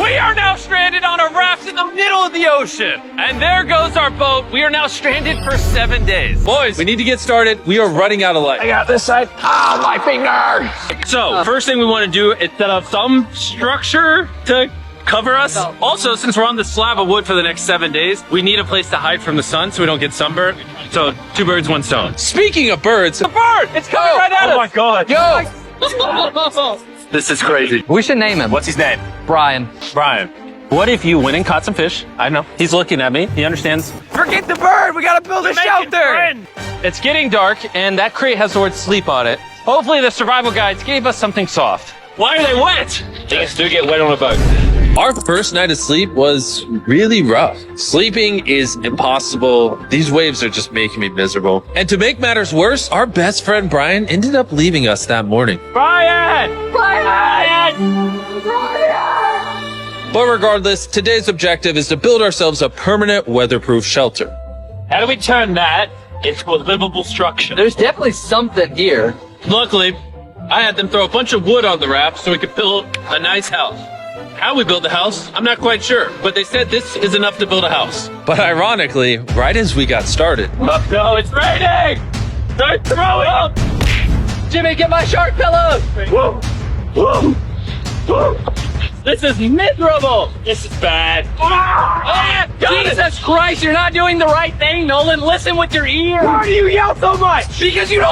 We are now stranded on a raft in the middle of the ocean. And there goes our boat. We are now stranded for 7 days. Boys, we need to get started. We are running out of light. I got this side. Ah, my finger. So, first thing we want to do is set up some structure to cover us. Also, since we're on the slab of wood for the next 7 days, we need a place to hide from the sun so we don't get sunburned. So, 2 birds, 1 stone. Speaking of birds, The bird! It's coming right at us! Oh my god. yo, This is crazy. We should name him. What's his name? Brian. Brian. What if you went and caught some fish? I know. He's looking at me. He understands. Forget the bird! We gotta build a shelter! It's getting dark, and that crate has the word sleep on it. Hopefully the survival guides gave us something soft. Why are they wet? Things do get wet on a boat. our first night of sleep was really rough. Sleeping is impossible. These waves are just making me miserable. And to make matters worse, our best friend Brian ended up leaving us that morning. Brian! But regardless, today's objective is to build ourselves a permanent weatherproof shelter. How do we turn that into a livable structure? There's definitely something here. Luckily, I had them throw a bunch of wood on the raft so we could build a nice house. How we built the house, I'm not quite sure, but they said this is enough to build a house. But ironically, right as we got started, Oh no, it's raining! They're throwing up! Jimmy, get my shark pillow! Whoa! Whoa! Whoa! This is miserable! This is bad. Ah! Jesus Christ, you're not doing the right thing, Nolan. Listen with your ear. Why do you yell so much? Because you don't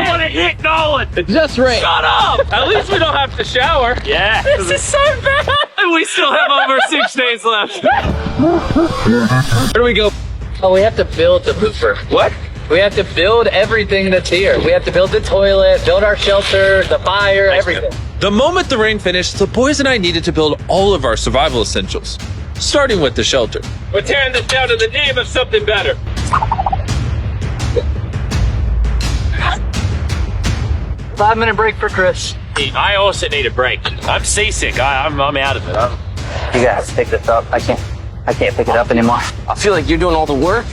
want to hit Nolan! It just rained. Shut up! At least we don't have to shower. Yeah. This is so bad! And we still have over 6 days left. Where do we go? Oh, we have to build the pooper. What? We have to build everything that's here. We have to build the toilet, build our shelter, the fire, everything. the moment the rain finished, the boys and I needed to build all of our survival essentials, starting with the shelter. We're tearing this down in the name of something better. Five-minute break for Chris. I also need a break. I'm seasick. I'm out of it. You guys pick this up. I can't pick it up anymore. I feel like you're doing all the work,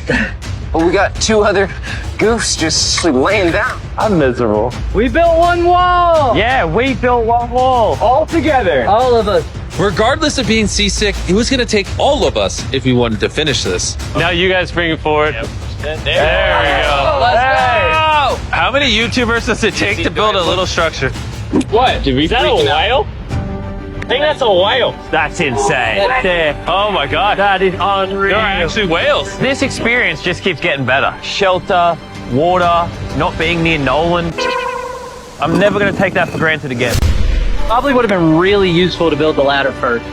but we got two other goofs just laying down. I'm miserable. We built one wall. Yeah, we built one wall. All together. All of us. Regardless of being seasick, it was going to take all of us if we wanted to finish this. Now you guys bring it forward. There we go. Let's go. How many YouTubers does it take to build a little structure? What? Is that a whale? I think that's a whale. That's insane. Oh my god. That is unreal. There are actually whales. This experience just keeps getting better. Shelter, water, not being near Nolan. I'm never going to take that for granted again. Probably would have been really useful to build the ladder first.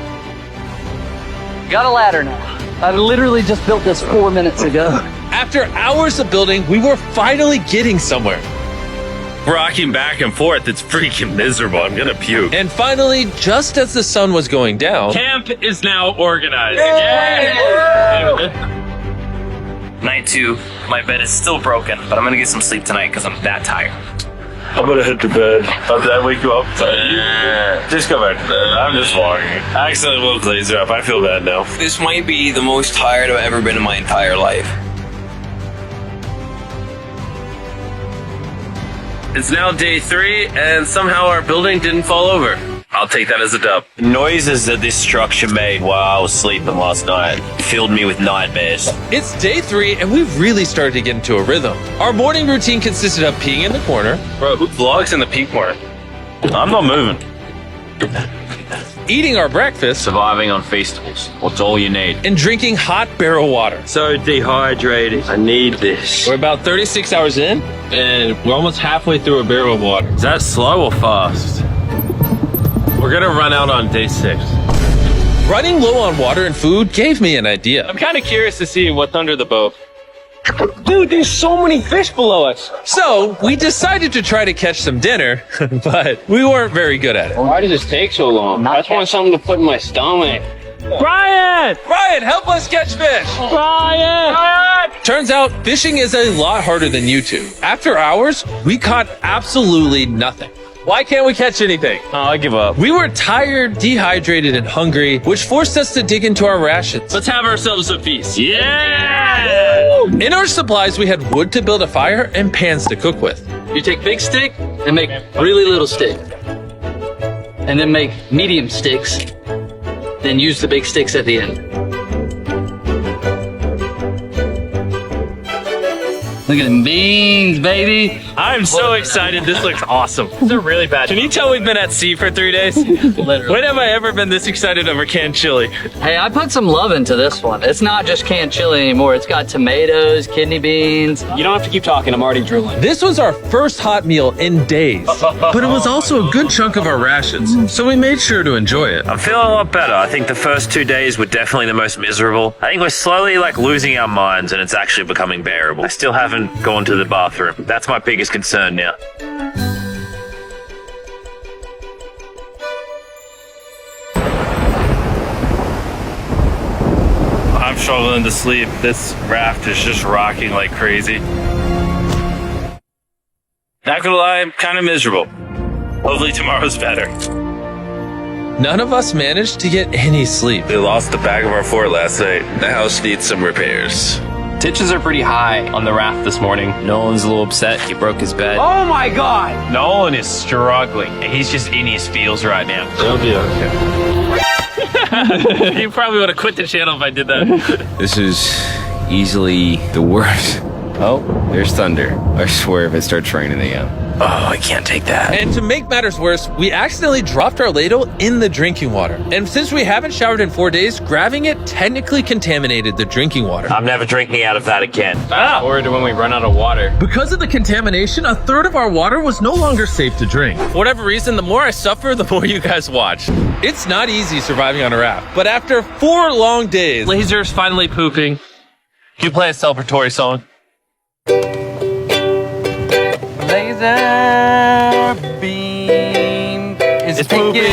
Got a ladder now. I literally just built this 4 minutes ago. After hours of building, we were finally getting somewhere. Rocking back and forth, it's freaking miserable. I'm gonna puke. And finally, just as the sun was going down, Camp is now organized. Night 2, my bed is still broken, but I'm gonna get some sleep tonight because I'm that tired. I'm gonna head to bed. Did I wake you up? Just go back to bed. I'm just walking. I accidentally woke Laser up. I feel bad now. This might be the most tired I've ever been in my entire life. It's now day 3, and somehow our building didn't fall over. I'll take that as a dub. Noises that this structure made while I was sleeping last night filled me with nightmares. it's day 3 and we've really started to get into a rhythm. Our morning routine consisted of peeing in the corner, Bro, who vlogs in the pee corner? I'm not moving. eating our breakfast, Surviving on Feastables. What's all you need? and drinking hot barrel water. So dehydrated. I need this. We're about 36 hours in, And we're almost halfway through a barrel of water. Is that slow or fast? We're gonna run out on day 6. running low on water and food gave me an idea. I'm kind of curious to see what's under the boat. Dude, there's so many fish below us. So we decided to try to catch some dinner, but we weren't very good at it. Why does this take so long? I just want something to put in my stomach. Brian! Brian, help us catch fish! Brian! Turns out fishing is a lot harder than YouTube. After hours, we caught absolutely nothing. Why can't we catch anything? Oh, I give up. We were tired, dehydrated, and hungry, which forced us to dig into our rations. Let's have ourselves a feast. Yeah! In our supplies, we had wood to build a fire and pans to cook with. You take big stick and make really little stick. And then make medium sticks. then use the big sticks at the end. Look at them beans, baby. I'm so excited. This looks awesome. They're really bad. Can you tell we've been at sea for 3 days? Literally. When have I ever been this excited over canned chili? Hey, I put some love into this one. It's not just canned chili anymore. It's got tomatoes, kidney beans. You don't have to keep talking. I'm already drooling. This was our first hot meal in days, but it was also a good chunk of our rations, so we made sure to enjoy it. I'm feeling a lot better. I think the first 2 days were definitely the most miserable. I think we're slowly like losing our minds and it's actually becoming bearable. I still haven't gone to the bathroom. That's my biggest concern now. I'm struggling to sleep. This raft is just rocking like crazy. Not gonna lie, I'm kind of miserable. Hopefully tomorrow's better. None of us managed to get any sleep. We lost the back of our fort last night. The house needs some repairs. Tensions are pretty high on the raft this morning. Nolan's a little upset. He broke his bed. Oh my god! Nolan is struggling. He's just in his feels right now. It'll be okay. You probably would have quit the channel if I did that. This is easily the worst. Oh, there's thunder. I swear if it starts raining again. Oh, I can't take that. And to make matters worse, we accidentally dropped our ladle in the drinking water. And since we haven't showered in 4 days, grabbing it technically contaminated the drinking water. I'm never drinking out of that again. Fast forward to when we run out of water. Because of the contamination, a third of our water was no longer safe to drink. For whatever reason, the more I suffer, the more you guys watch. It's not easy surviving on a raft, but after 4 long days, Laser's finally pooping. Can you play a celebratory song? Laser beam is pooping.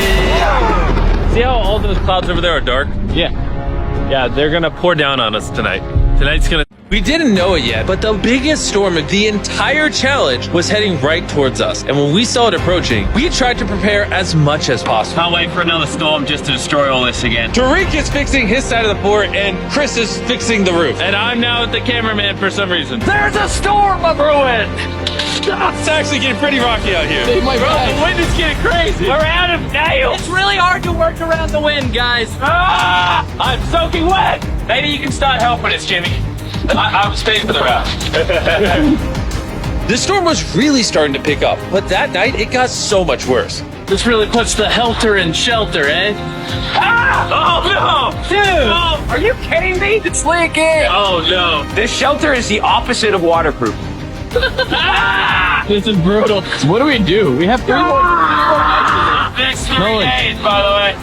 See how all those clouds over there are dark? Yeah, they're gonna pour down on us tonight. Tonight's gonna... we didn't know it yet, but the biggest storm of the entire challenge was heading right towards us. And when we saw it approaching, we tried to prepare as much as possible. Can't wait for another storm just to destroy all this again. Tariq is fixing his side of the fort, and Chris is fixing the roof. And I'm now the cameraman for some reason. There's a storm of ruin! It's actually getting pretty rocky out here. my Bro, God. the wind is getting crazy. We're out of nails. It's really hard to work around the wind, guys. Ah! I'm soaking wet. Maybe you can start helping us, Jimmy. I was paying for the raft. The storm was really starting to pick up, but that night it got so much worse. This really puts the helter in shelter, eh? Ah! Oh no! Dude! Oh, Are you kidding me? It's leaking! oh no! This shelter is the opposite of waterproof. Ah! This is brutal. What do we do? We have 3 Next 3 days, by the way.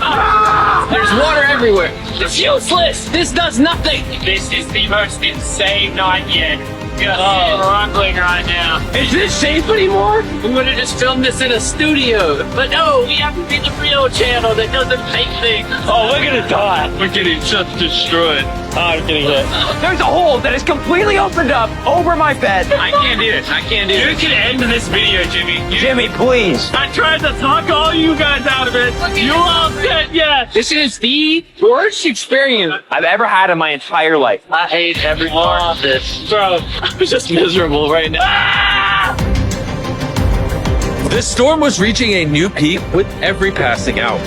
There's water everywhere. It's useless. This does nothing. This is the most insane night yet. Just struggling right now. Is this safe anymore? We would have just filmed this in a studio. But no, we have to be the real channel that doesn't fake things. Oh, we're gonna die. We're getting just destroyed. I'm getting hit. There's a hole that is completely opened up over my bed. I can't do it. I can't do it. You can end this video, Jimmy. Jimmy, please. I tried to talk all you guys out of it. You all said yes. This is the worst experience. I've ever had in my entire life. I hate every part of this. Bro, I'm just miserable right now. The storm was reaching a new peak with every passing out.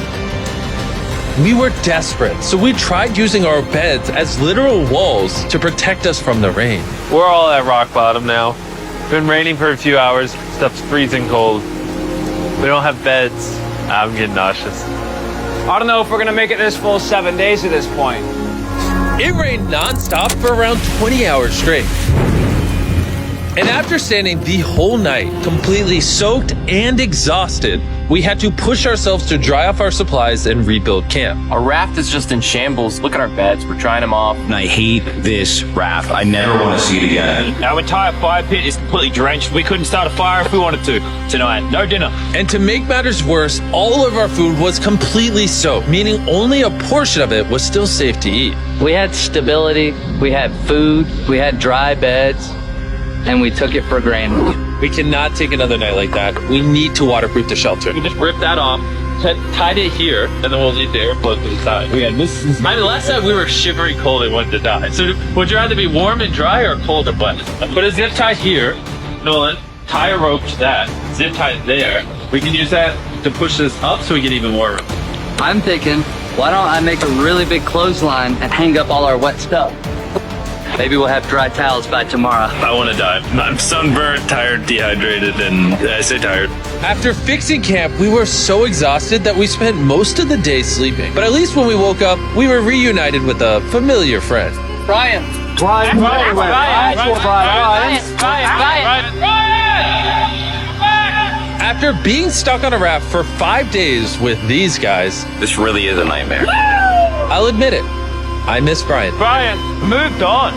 We were desperate, so we tried using our beds as literal walls to protect us from the rain. We're all at rock bottom now. It's been raining for a few hours. Stuff's freezing cold. We don't have beds. I'm getting nauseous. I don't know if we're gonna make it this full 7 days at this point. It rained nonstop for around 20 hours straight. And after standing the whole night, completely soaked and exhausted, we had to push ourselves to dry off our supplies and rebuild camp. Our raft is just in shambles. Look at our beds. We're drying them off. And I hate this raft. I never want to see it again. Our entire fire pit is completely drenched. We couldn't start a fire if we wanted to. Tonight, no dinner. And to make matters worse, all of our food was completely soaked, meaning only a portion of it was still safe to eat. We had stability, we had food, we had dry beds, and we took it for granted. We cannot take another night like that. We need to waterproof the shelter. We just rip that off, tied it here, and then we'll leave the airflow to the side. Yeah, this is... I mean, last time we were shivering cold and wanted to die. So would you rather be warm and dry or cold and wet? Put a zip tie here, Nolan. Tie a rope to that. Zip tie it there. We can use that to push this up so we get even more room. I'm thinking Why don't I make a really big clothesline and hang up all our wet stuff? Maybe we'll have dry towels by tomorrow. I want to die. I'm sunburned, tired, dehydrated, and I say tired. After fixing camp, we were so exhausted that we spent most of the day sleeping. But at least when we woke up, we were reunited with a familiar friend. Brian. After being stuck on a raft for 5 days with these guys, This really is a nightmare. I'll admit it, I miss Brian. Brian, moved on.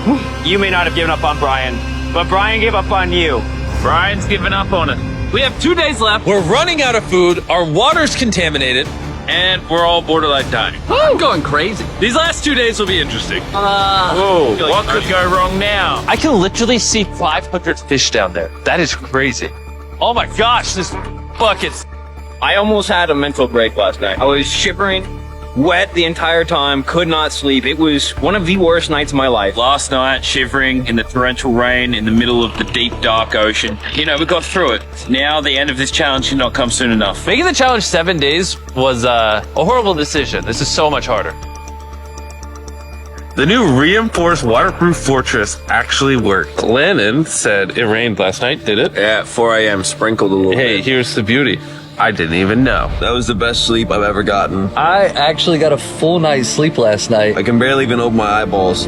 You may not have given up on Brian, but Brian gave up on you. Brian's given up on it. We have 2 days left, We're running out of food, our water's contaminated. and we're all borderline dying. I'm going crazy. These last 2 days will be interesting. What could go wrong now? I can literally see 500 fish down there. That is crazy. Oh my gosh, this bucket's... I almost had a mental break last night. I was shivering, wet the entire time, could not sleep. It was one of the worst nights of my life. Last night, shivering in the torrential rain in the middle of the deep, dark ocean. You know, we got through it. Now, the end of this challenge should not come soon enough. Making the challenge 7 days was a horrible decision. This is so much harder. The new reinforced waterproof fortress actually worked. Lennon said it rained last night, did it? Yeah, at 4 a.m. sprinkled a little Hey, bit. here's the beauty. I didn't even know. That was the best sleep I've ever gotten. I actually got a full night's sleep last night. I can barely even open my eyeballs.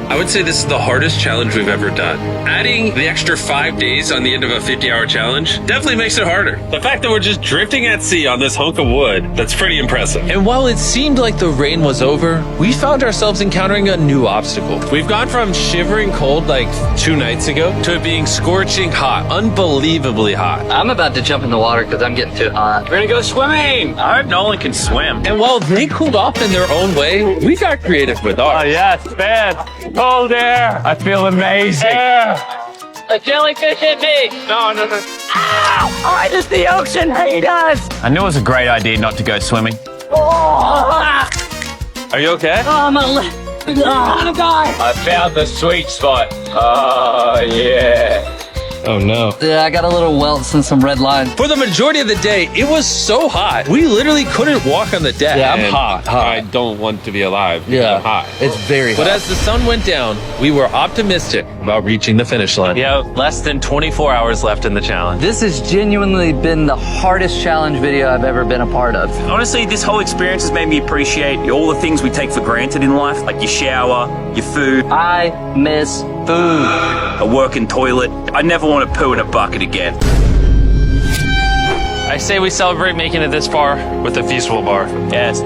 I would say this is the hardest challenge we've ever done. Adding the extra 5 days on the end of a 50-hour challenge definitely makes it harder. The fact that we're just drifting at sea on this hunk of wood, that's pretty impressive. And while it seemed like the rain was over, we found ourselves encountering a new obstacle. We've gone from shivering cold like 2 nights ago to it being scorching hot, unbelievably hot. I'm about to jump in the water because I'm getting too hot. We're gonna go swimming! I hope Nolan can swim. And while they cooled off in their own way, we got creative with ours. Yes, man. Cold air. I feel amazing. A jellyfish hit me! No. Why does the ocean hate us? I knew it was a great idea not to go swimming. Are you okay? I'm gonna die. I found the sweet spot. Oh, yeah. Oh no. Yeah, I got a little welts and some red lines. For the majority of the day, it was so hot. We literally couldn't walk on the deck. Yeah, I'm And hot. I don't want to be alive. Yeah, I'm hot. it's very But hot. as the sun went down, we were optimistic about reaching the finish line. Yeah, less than 24 hours left in the challenge. This has genuinely been the hardest challenge video I've ever been a part of. Honestly, this whole experience has made me appreciate all the things we take for granted in life, like your shower, your food, I miss food. a working toilet. I never want to poo in a bucket again. I say we celebrate making it this far with a feasible bar. Yes.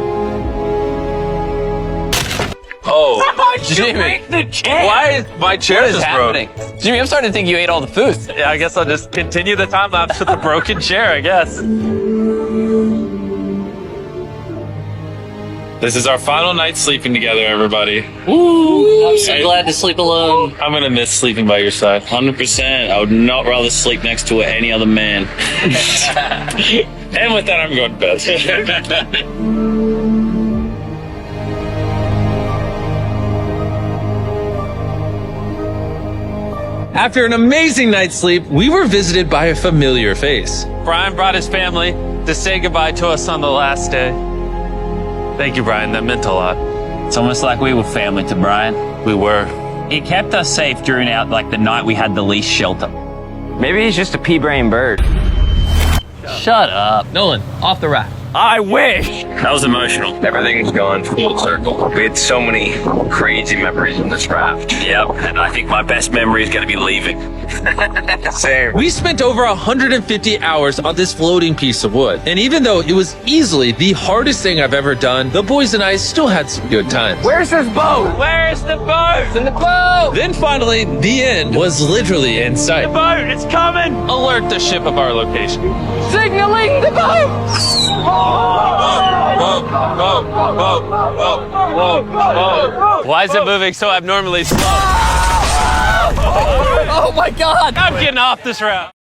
Oh, Jimmy. Why is my chair just broke? Jimmy, I'm starting to think you ate all the food. Yeah, I guess I'll just continue the time lapse with the broken chair, I guess. This is our final night sleeping together, everybody. I'm so glad to sleep alone. I'm gonna miss sleeping by your side. 100%. I would not rather sleep next to any other man. And with that, I'm going to bed. After an amazing night's sleep, we were visited by a familiar face. Brian brought his family to say goodbye to us on the last day. Thank you, Brian. That meant a lot. It's almost like we were family to Brian. We were. It kept us safe during the night we had the least shelter. Maybe he's just a pea-brain bird. Shut up. Nolan, off the raft. I wish! That was emotional. Everything's gone full circle. We had so many crazy memories in this raft. Yep, and I think my best memory is going to be leaving. Same. We spent over 150 hours on this floating piece of wood. And even though it was easily the hardest thing I've ever done, the boys and I still had some good times. Where's this boat? Where's the boat? In the boat! Then finally, the end was literally in sight. Boat, it's coming! Alert the ship of our location. Signaling the boat! Why is it moving so abnormally slow? Oh my god! I'm getting off this route.